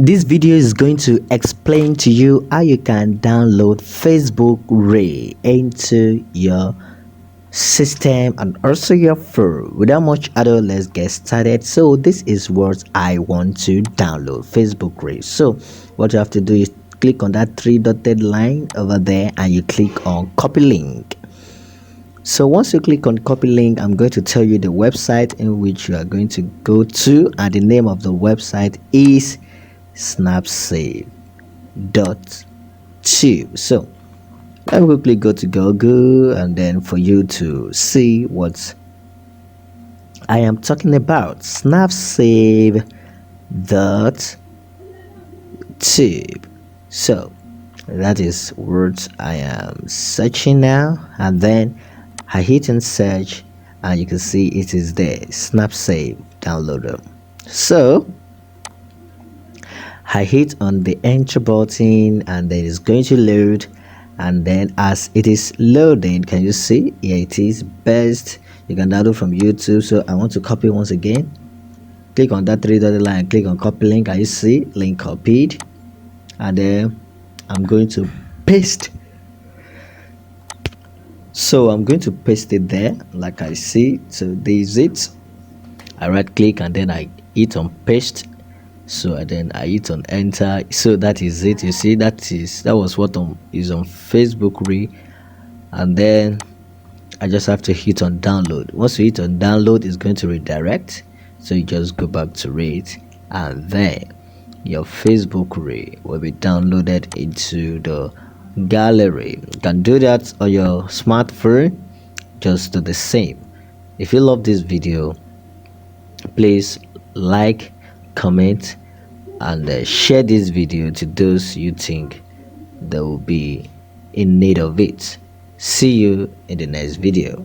This video is going to explain to you how you can download Facebook Ray into your system and also your phone. Without much ado, let's get started. So this is what I want to download, Facebook Ray. So what you have to do is click on that three dotted line over there and you click on copy link. So once you click on copy link, I'm going to tell you the website in which you are going to go to, and the name of the website is snapsave.tube. So let me quickly go to Google, and then for you to see what I am talking about, snapsave.tube. So that is what I am searching now, and then I hit on search and you can see it is there, Snapsave downloader. So I hit on the enter button and then it's going to load, and then as it is loading, can you see here it is best you can download from YouTube. So I want to copy once again, click on that three dotted line, click on copy link, and you see link copied, and then I'm going to paste. So I'm going to paste it there like I see. So this is it. I right click and then I hit on paste. So then I hit on enter. So that is it. You see, that was what is on Facebook Ray. And then I just have to hit on download. Once you hit on download, it's going to redirect. So you just go back to it, and then your Facebook Ray will be downloaded into the gallery. You can do that on your smartphone, just do the same. If you love this video, please like, comment, and share this video to those you think that will be in need of it. See you in the next video.